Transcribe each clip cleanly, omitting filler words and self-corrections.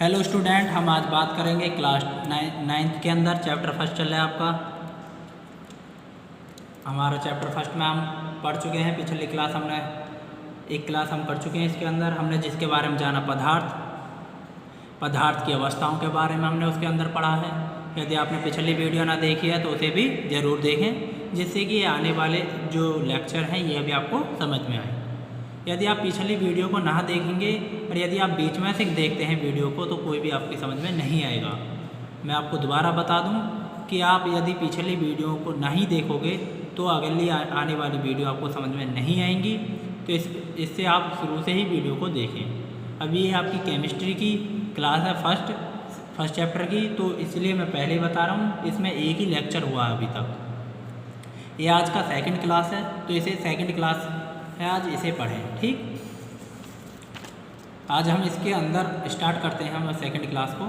Hello student, हम आज बात करेंगे क्लास नाइन्थ के अंदर चैप्टर फर्स्ट चल रहा है आपका। हमारा चैप्टर फर्स्ट में हम पढ़ चुके हैं। पिछली क्लास हमने एक क्लास हम कर चुके हैं। इसके अंदर हमने जिसके बारे में जाना पदार्थ की अवस्थाओं के बारे में हमने उसके अंदर पढ़ा है। यदि आपने पिछली वीडियो ना देखी है तो उसे भी ज़रूर देखें, जिससे कि आने वाले जो लेक्चर हैं ये भी आपको समझ में आए। यदि आप पिछली वीडियो को ना देखेंगे और यदि आप बीच में से देखते हैं वीडियो को तो कोई भी आपकी समझ में नहीं आएगा। मैं आपको दोबारा बता दूं कि आप यदि पिछली वीडियो को नहीं देखोगे तो अगली आने वाली वीडियो आपको समझ में नहीं आएंगी। तो इससे आप शुरू से ही वीडियो को देखें। अभी ये आपकी केमिस्ट्री की क्लास है फर्स्ट चैप्टर की, तो इसलिए मैं पहले ही बता रहा हूँ इसमें एक ही लेक्चर हुआ है अभी तक। ये आज का सेकंड क्लास है, तो इसे सेकंड क्लास है, आज इसे पढ़ें। ठीक, आज हम इसके अंदर स्टार्ट करते हैं हम सेकंड क्लास को।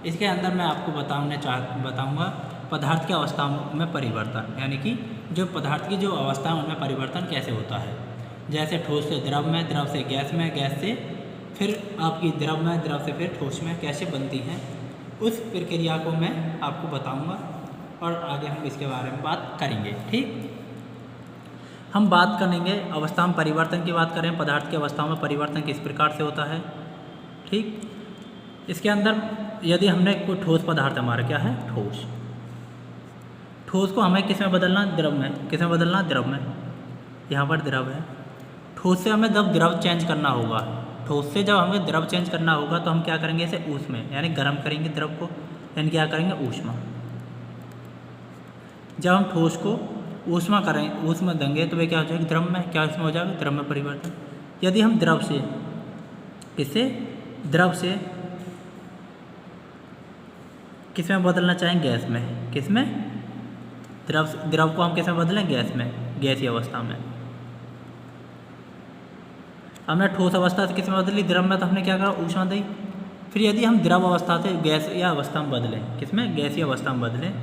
इसके अंदर मैं आपको बताऊंगा पदार्थ की अवस्थाओं में परिवर्तन, यानी कि जो पदार्थ की जो अवस्था है उनमें परिवर्तन कैसे होता है। जैसे ठोस से द्रव में, द्रव से गैस में, गैस से फिर आपकी द्रव में, द्रव से फिर ठोस में कैसे बनती हैं, उस प्रक्रिया को मैं आपको बताऊँगा और आगे हम इसके बारे में बात करेंगे। ठीक, हम बात करेंगे अवस्था में परिवर्तन की बात करें। पदार्थ की अवस्थाओं में परिवर्तन किस प्रकार से होता है। ठीक, इसके अंदर यदि हमने कोई ठोस पदार्थ हमारा क्या है, ठोस को हमें किस में बदलना, द्रव में। किस में बदलना, द्रव में। यहाँ पर द्रव है। ठोस से हमें जब द्रव चेंज करना होगा, ठोस से जब हमें द्रव चेंज करना होगा तो हम क्या करेंगे, इसे ऊष्मा में यानी गर्म करेंगे द्रव को, यानी क्या करेंगे, ऊष्मा। जब हम ठोस को ऊष्मा देंगे तो वे क्या हो जाएगी, द्रव में। क्या इसमें हो जाएगा, द्रव में परिवर्तन। यदि हम द्रव से किस में बदलना चाहें, गैस में। किस में, द्रव को हम किस में बदलें, गैस में, गैसीय अवस्था में। हमने ठोस अवस्था से किस में बदली, द्रव में, तो हमने क्या करा, ऊष्मा दी। फिर यदि हम द्रव अवस्था से गैसीय अवस्था में बदलें, किसमें, गैसीय अवस्था में बदलें,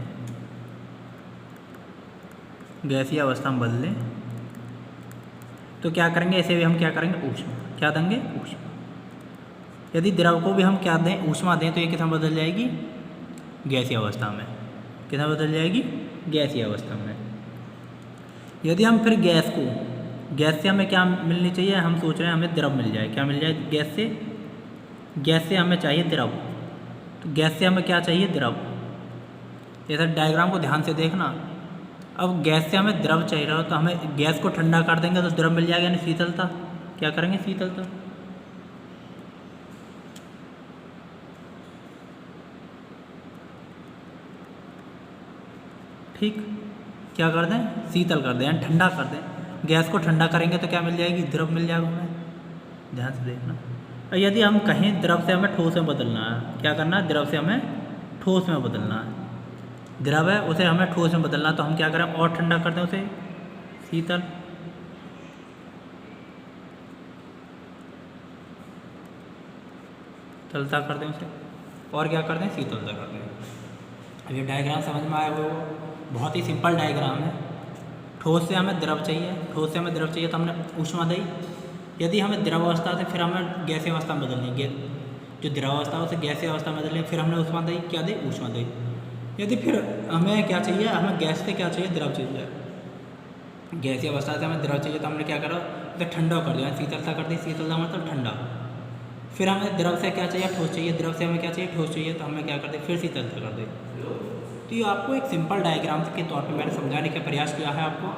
गैसीय अवस्था में बदलें तो क्या करेंगे, ऐसे भी हम क्या करेंगे, ऊष्मा। क्या देंगे, ऊष्मा। यदि द्रव को भी हम क्या दें, ऊष्मा दें, तो ये किस में बदल जाएगी, गैसीय अवस्था में। किस में बदल जाएगी, गैसीय अवस्था में। यदि हम फिर गैस से हमें क्या मिलनी चाहिए, हम सोच रहे हैं हमें द्रव मिल जाए। क्या मिल जाए, गैस से हमें चाहिए द्रव। तो गैस से हमें क्या चाहिए, द्रव। जैसा डायग्राम को ध्यान से देखना। अब गैस से हमें द्रव चाहिए रहा तो हमें गैस को ठंडा कर देंगे तो द्रव मिल जाएगा, यानी शीतलता। क्या करेंगे, शीतलता। ठीक, क्या कर दें, शीतल कर दें, यानी ठंडा कर दें। गैस को ठंडा करेंगे तो क्या मिल जाएगी, द्रव मिल जाएगा हमें। ध्यान से देखना। और यदि हम कहें द्रव से हमें ठोस में बदलना है, क्या करना है, द्रव से हमें ठोस में बदलना है। द्रव है, उसे हमें ठोस में बदलना, तो हम क्या करें, और ठंडा कर दें उसे, शीतल। तलता कर दें उसे, और क्या कर दें, शीतलता कर दें। अब ये डायग्राम समझ में आया, वो बहुत ही सिंपल डायग्राम है। ठोस से हमें द्रव चाहिए, तो हमने ऊष्मा दी। यदि हमें द्रव अवस्था से फिर हमें गैसीय अवस्था में बदलनी है, जो द्रव अवस्था है उसे गैसीय अवस्था में बदलनी, फिर हमने ऊष्मा दी। क्या दी, ऊष्मा दी। यदि फिर हमें क्या चाहिए, हमें गैस से क्या चाहिए, द्रव चाहिए। गैसीय अवस्था से हमें द्रव चाहिए तो हमने क्या करा, उसे ठंडा कर दिया, शीतलता कर दी। शीतलता मतलब ठंडा। फिर हमें द्रव से क्या चाहिए, ठोस चाहिए। द्रव से हमें क्या चाहिए, ठोस चाहिए, तो हमें क्या कर दे, फिर शीतलता कर दे। तो ये आपको एक सिंपल डायग्राम के तौर पे मैंने समझाने का प्रयास किया है आपको,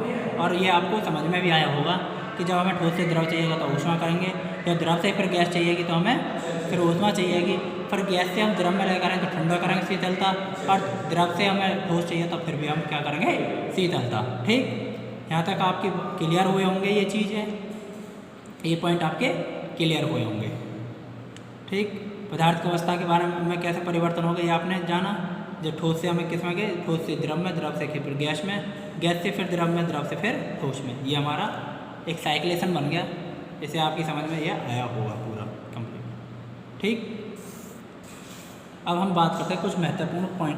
और ये आपको समझ में भी आया होगा कि जब हमें ठोस से द्रव चाहिएगा तो ऊष्मा करेंगे, जब द्रव से फिर गैस चाहिएगी तो हमें फिर ऊष्मा चाहिएगी, फिर गैस से हम द्रव में लगा करें तो ठंडा करेंगे, शीतलता। और द्रव से हमें ठोस चाहिए तो फिर भी हम क्या करेंगे, शीतलता। ठीक, यहाँ तक आपके क्लियर हुए होंगे ये चीज़ें, ये पॉइंट आपके क्लियर हुए होंगे। ठीक, पदार्थ की अवस्था के बारे में कैसे परिवर्तन हो गए ये आपने जाना। जब ठोस से हमें किस में गए, ठोस से द्रव में, द्रव से फिर गैस में, गैस से फिर द्रव में, द्रव से फिर ठोस में। ये हमारा एक साइक्लेशन बन गया। इसे आपकी समझ में ये आया होगा पूरा कंप्लीट। ठीक, अब हम बात करते हैं कुछ महत्वपूर्ण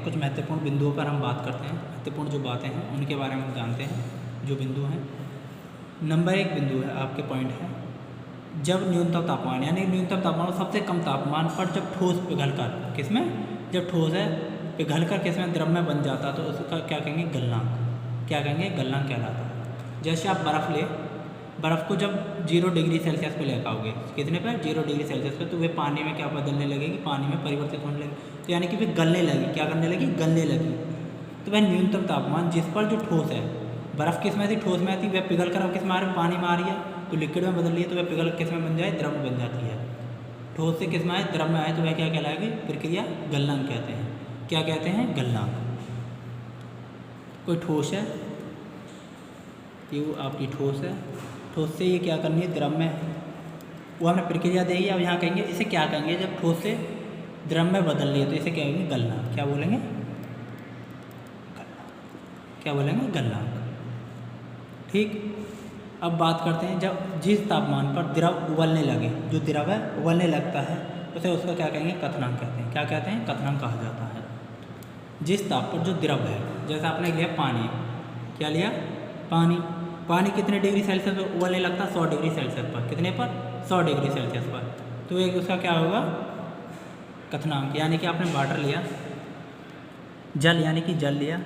कुछ महत्वपूर्ण बिंदुओं पर हम बात करते हैं। महत्वपूर्ण जो बातें हैं उनके बारे में हम जानते हैं, जो बिंदु हैं। नंबर 1 बिंदु है आपके पॉइंट है जब न्यूनतम तापमान यानी न्यूनतम तापमान सबसे कम तापमान पर जब ठोस पिघलकर किसमें, जब ठोस है पिघलकर किसमें द्रव में बन जाता तो उसका क्या कहेंगे, गलनांक। क्या कहेंगे, गलनांक कहलाता है। जैसे आप बर्फ़ को जब 0 डिग्री सेल्सियस पे लेकर कितने पर, 0 डिग्री सेल्सियस पे, तो वे पानी में क्या बदलने लगेगी, पानी में परिवर्तित होने लगेगी। तो यानी कि वे गलने लगी, क्या करने लगी, गलने लगी। तो वह न्यूनतम तापमान जिस पर जो ठोस है, बर्फ़ किस में थी, ठोस में थी, वह पिघल कर अब किस में आ रही है, पानी में आ रही है, तो लिक्विड में बदल रही है, तो वह पिघल किस में बन जाए, द्रव में बन जाती है। ठोस से किस में आए, द्रव में आए, तो वह क्या कहलाएगी, प्रक्रिया गलनांक कहते हैं। क्या कहते हैं, गलनांक। कोई ठोस है, ये आपकी ठोस है, ठोस से ये क्या करनी है, द्रव में, वो हमें प्रक्रिया देगी। अब यहाँ कहेंगे इसे क्या कहेंगे, जब ठोस से द्रव में बदल रही है तो इसे क्या कहेंगे, गलनांक। क्या बोलेंगे, क्या बोलेंगे, गलनांक। ठीक। अब बात करते हैं जब जिस तापमान पर द्रव उबलने लगे, जो द्रव है उबलने लगता है उसे उसका क्या कहेंगे, कथनांक कहते हैं। क्या कहते हैं, कथनांक कहा जाता है। जिस ताप पर जो द्रव है, जैसे आपने लिया पानी, क्या लिया, पानी, पानी कितने डिग्री सेल्सियस पर उबलने लगता है, 100 डिग्री सेल्सियस पर। कितने पर, 100 डिग्री सेल्सियस पर। तो एक उसका क्या होगा, कथनांक। यानी कि आपने वाटर लिया, जल यानी कि जल लिया,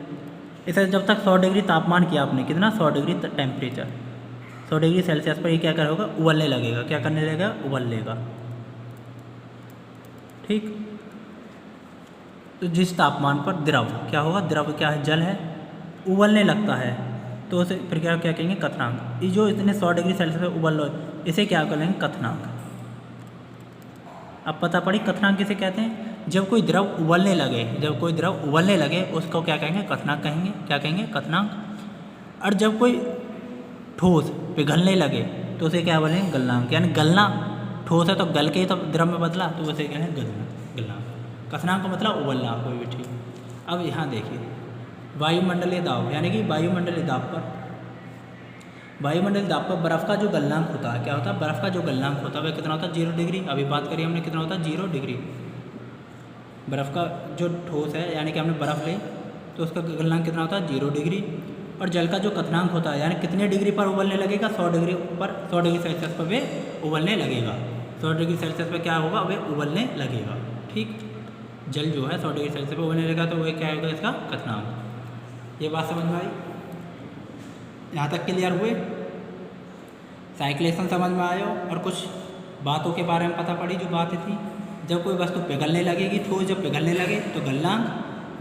इसे जब तक 100 डिग्री तापमान किया आपने, कितना, 100 डिग्री टेम्परेचर, 100 डिग्री सेल्सियस पर ये क्या कर होगा, उबलने लगेगा। क्या करने लगेगा, उबल लेगा। ठीक। तो जिस तापमान पर द्रव क्या होगा, द्रव क्या है, जल है, उबलने लगता है, तो उसे प्रक्रिया क्या कहेंगे, कथनांक। ये जो इतने 100 डिग्री सेल्सियस पर उबल लो, इसे क्या करेंगे, कथनांक। अब पता पड़ी कथनांक किसे कहते हैं, जब कोई द्रव उबलने लगे, जब कोई द्रव उबलने लगे उसको क्या कहेंगे, कथनांक कहेंगे। क्या कहेंगे, कथनांक। और जब कोई ठोस पिघलने लगे तो उसे क्या बोलेंगे, गलनांक। यानी गलना, ठोस है तो गल के ही तो द्रव में बदला, तो उसे क्या है, गलनांक। कथनांक का मतलब उबलना, कोई भी। ठीक। अब यहाँ देखिए, वायुमंडलीय दाब, यानी कि वायुमंडलीय दाब पर, वायुमंडलीय दाब पर बर्फ़ का जो गलनांक होता है, क्या होता है, बर्फ़ का जो गलनांक होता है वह कितना होता है, 0 डिग्री। अभी बात करी हमने, कितना होता है, 0 डिग्री। बर्फ़ का जो ठोस है, यानी कि हमने बर्फ़ ली तो उसका गलनांक कितना होता है, 0 डिग्री। और जल का जो कथनांक होता है, यानी कितने डिग्री पर उबलने लगेगा, 100 डिग्री पर, 100 डिग्री सेल्सियस पर वे उबलने लगेगा। 100 डिग्री सेल्सियस पर क्या होगा, वे उबलने लगेगा। ठीक। जल जो है 100 डिग्री सेल्सियस पर उबलने लगेगा, तो वह क्या होगा, इसका कथनांक। ये बात समझ में आई, यहाँ तक क्लियर हुए, साइक्लेशन समझ में आयो, और कुछ बातों के बारे में पता पड़ी जो बातें थी। जब कोई वस्तु पिघलने लगेगी, ठोस जब पिघलने लगे तो गलनांक,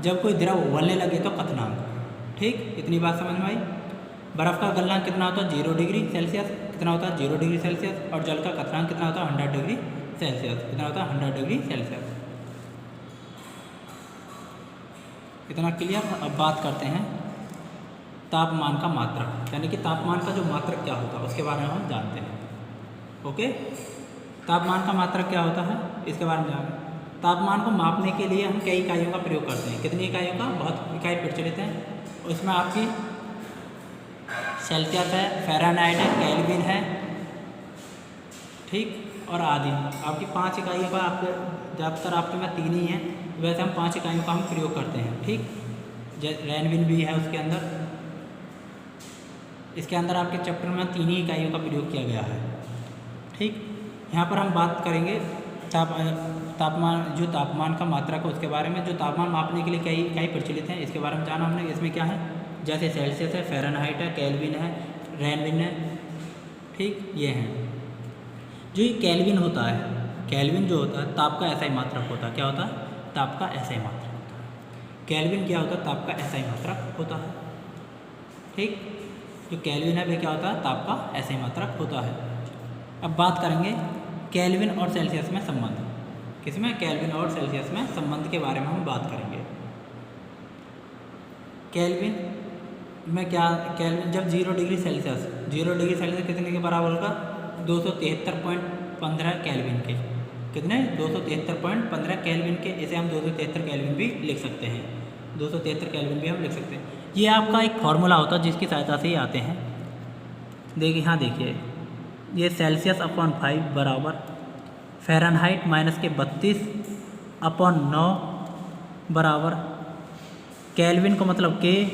जब कोई द्रव उबलने लगे तो कथनांक। ठीक। इतनी बात समझ में आई। बर्फ़ का गलनांक कितना होता है, 0 डिग्री सेल्सियस। कितना होता है, 0 डिग्री सेल्सियस। और जल का कथनांक कितना होता है, 100 डिग्री सेल्सियस। कितना होता है, 100 डिग्री सेल्सियस। इतना क्लियर। अब बात करते हैं तापमान का मात्रक, यानी कि तापमान का जो मात्रक क्या होता है उसके बारे में हम जानते हैं। ओके। तापमान का मात्रक क्या होता है, इसके बारे में जानें। तापमान को मापने के लिए हम कई इकाइयों का प्रयोग करते हैं। कितनी इकाइयों का, बहुत इकाई प्रचलित हैं। उसमें आपकी सेल्सियस है, फ़ारेनहाइट है, केल्विन है, ठीक, और आदि। आपकी 5 इकाइयों का, आपके ज़्यादातर आपके में 3 ही हैं, वैसे हम 5 इकाइयों का हम प्रयोग करते हैं। ठीक। रेनविन भी है उसके अंदर, इसके अंदर आपके चैप्टर में 3 ही इकाइयों का प्रयोग किया गया है। ठीक। यहाँ पर हम बात करेंगे तापमान, जो तापमान का मात्रक है उसके बारे में। जो तापमान मापने के लिए कई इकाई प्रचलित हैं, इसके बारे में जाना हमने। इसमें क्या है, जैसे सेल्सियस है, फ़ारेनहाइट है, केल्विन है, रेनविन है। ठीक। ये हैं। जो ये केल्विन होता है, केल्विन जो होता है ताप का ऐसा ही मात्रक होता है। क्या होता है, ताप का ऐसा ही मात्रक होता है। केल्विन क्या होता है, ताप का ऐसा ही मात्रक होता है। ठीक। जो केल्विन है वह क्या होता है, ताप का ऐसा ही मात्रक होता है। अब बात करेंगे केल्विन और सेल्सियस में संबंध। किसमें, केल्विन और सेल्सियस में संबंध के बारे में हम बात करेंगे। केल्विन में क्या, केल्विन जब 0 डिग्री सेल्सियस, 0 डिग्री सेल्सियस कितने के बराबर होगा, 273.15 केल्विन के। कितने, 273.15 केल्विन के। इसे हम 273 केल्विन भी लिख सकते हैं, 273 केल्विन भी हम लिख सकते हैं। ये आपका एक फार्मूला होता है जिसकी सहायता से ही आते हैं। देखिए, यहाँ देखिए, ये सेल्सियस अपॉन 5 बराबर फ़ारेनहाइट माइनस के 32/9 बराबर केल्विन को मतलब के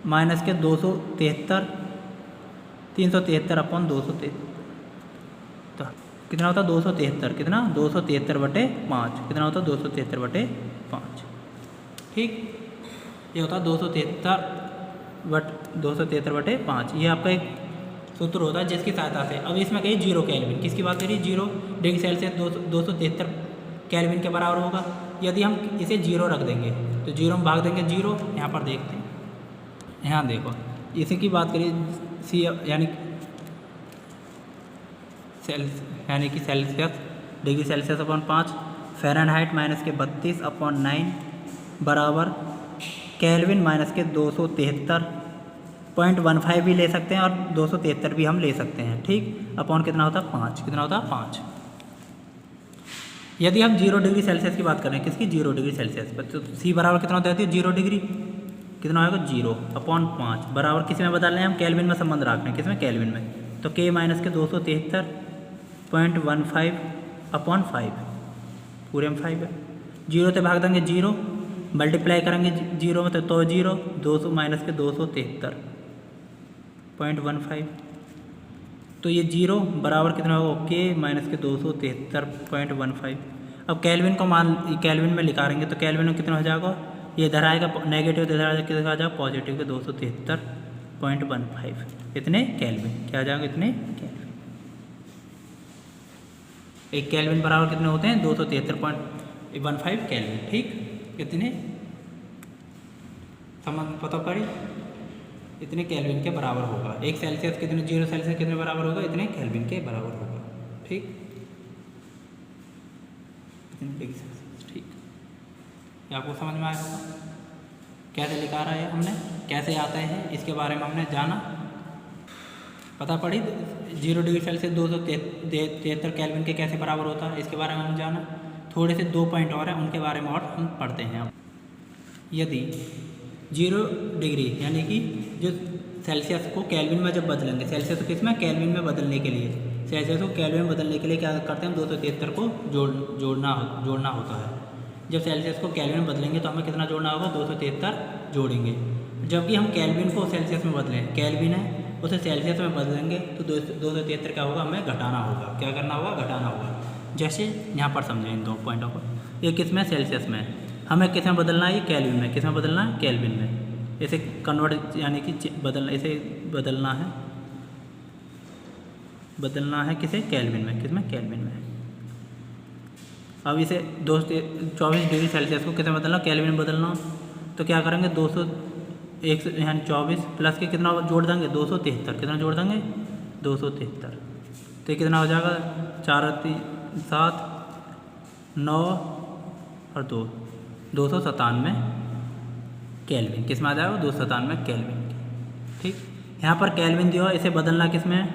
माइनस के 373/273 कितना होता है 273, कितना 273/5, कितना होता है 273/5, ठीक। ये होता है 273/5, ये आपका एक सूत्र होता है जिसकी सहायता से, अब इसमें कहिए 0 केल्विन, किसकी बात करिए 0 डिग्री सेल्सियस 273 केल्विन के बराबर होगा। यदि हम इसे 0 रख देंगे तो 0 में भाग देंगे 0, यहाँ पर देखते हैं, यहाँ देखो इसी की बात करिए सी यानी Celsius degree Celsius upon 5, Fahrenheit minus के 32/9 बराबर केल्विन माइनस के 273.15 भी ले सकते हैं और 273 भी हम ले सकते हैं, ठीक। अपॉन कितना होता है 5, कितना होता है 5। यदि हम 0 डिग्री सेल्सियस की बात करें, किसकी 0 डिग्री सेल्सियस पर, तो सी बराबर कितना होता है 0 डिग्री, कितना होगा 0/5 बराबर किस में बदल रहे हैं हम, केल्विन में संबंध रख रहे हैं, किसमें केल्विन में, तो के माइनस के 273.15/5 पूरे में 5 है, 0 से भाग देंगे 0, मल्टीप्लाई करेंगे 0 में तो 0, 200 माइनस के 273.15, तो ये 0 बराबर कितना होगा के माइनस के 273.15। अब केल्विन को केल्विन में लिखाएंगे तो केल्विन में कितना हो जाएगा, ये इधर आएगा नेगेटिव, इधर आ जाएगा पॉजिटिव के 273.15, इतने केल्विन, क्या आ जाएगा इतने केल्विन। एक केल्विन बराबर कितने होते हैं 273.15 केल्विन, ठीक। कितने समझ पता पड़ी, इतने केल्विन के बराबर होगा। एक सेल्सियस कितने 0 सेल्सियस कितने बराबर होगा, इतने केल्विन के बराबर होगा, ठीक। इतने डिग्री सेल्सियस, ठीक। ये आपको समझ में आया होगा कैसे लिखा रहा है हमने, कैसे आता है इसके बारे में हमने जाना, पता पड़ी। 0 डिग्री सेल्सियस 273 केल्विन के कैसे बराबर होता है इसके बारे में हम जाना। थोड़े से 2 पॉइंट और हैं उनके बारे में और हम पढ़ते हैं। यदि 0 डिग्री यानी कि जो सेल्सियस को केल्विन में जब बदलेंगे, सेल्सियस को किस में केल्विन में बदलने के लिए, सेल्सियस को केल्विन में बदलने के लिए क्या करते हैं हम 273 को जोड़ना होता है। जब सेल्सियस को केल्विन में बदलेंगे तो हमें कितना जोड़ना होगा 273 जोड़ेंगे। जबकि हम केल्विन को सेल्सियस में बदलें, केल्विन है उसे सेल्सियस में बदलेंगे तो 273 क्या होगा, हमें घटाना होगा। क्या करना होगा, घटाना होगा। जैसे यहाँ पर समझें इन 2 पॉइंटों को, ये किस में सेल्सियस में, हमें किस में बदलना है, ये केल्विन में, किस में बदलना है केल्विन में। इसे कन्वर्ट यानी कि इसे बदलना है किसे केल्विन में, किस में केल्विन में। अब इसे 224 डिग्री सेल्सियस को किस में बदलना, केल्विन में बदलना, तो क्या करेंगे 224 प्लस के कितना जोड़ देंगे 273, कितना जोड़ देंगे 273, तो ये कितना हो जाएगा 4 3 7 9 और 297 केल्विन, किस में आ जाएगा 297 केल्विन, ठीक। यहाँ पर केल्विन दिया, इसे बदलना किस में,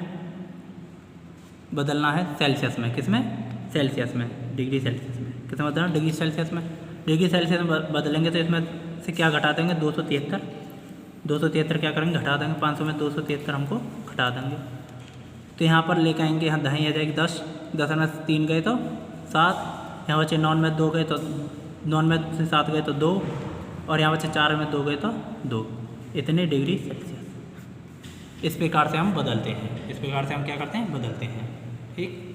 बदलना है सेल्सियस में, किस में सेल्सियस में, डिग्री सेल्सियस में, किस में बदलना डिग्री सेल्सियस में। डिग्री सेल्सियस में बदलेंगे तो इसमें से क्या घटा देंगे 273 क्या करेंगे घटा देंगे, 500 में 273 हमको घटा देंगे। तो यहाँ पर लेकर आएंगे, यहाँ दही आ जाएगी 10 में 3 गए तो 7, यहाँ बचे 9 में 2 गए तो 9 में से 7 गए तो 2, और यहाँ बचे 4 में 2 गए तो 2, इतने डिग्री सेल्सियस। इस प्रकार से हम बदलते हैं, इस प्रकार से हम क्या करते हैं बदलते हैं, ठीक।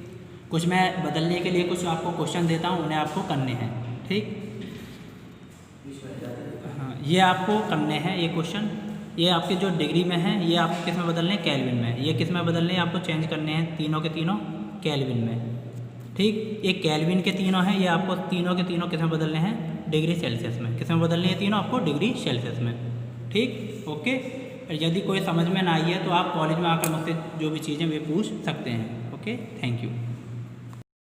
कुछ मैं बदलने के लिए कुछ आपको क्वेश्चन देता हूँ, उन्हें आपको करने हैं, ठीक। हाँ, ये आपको करने हैं ये क्वेश्चन, ये आपके जो डिग्री में है ये आप किस में बदलने हैं केल्विन में, ये किस में बदलने हैं आपको चेंज करने हैं तीनों के तीनों केल्विन में, ठीक। ये केल्विन के तीनों हैं, ये आपको तीनों के तीनों किस में बदलने हैं डिग्री सेल्सियस में, किस में बदलने हैं तीनों आपको डिग्री सेल्सियस में, ठीक। ओके, यदि कोई समझ में ना आई है तो आप कॉलेज में आकर मुझसे जो भी चीज़ें वे पूछ सकते हैं। Okay, thank you.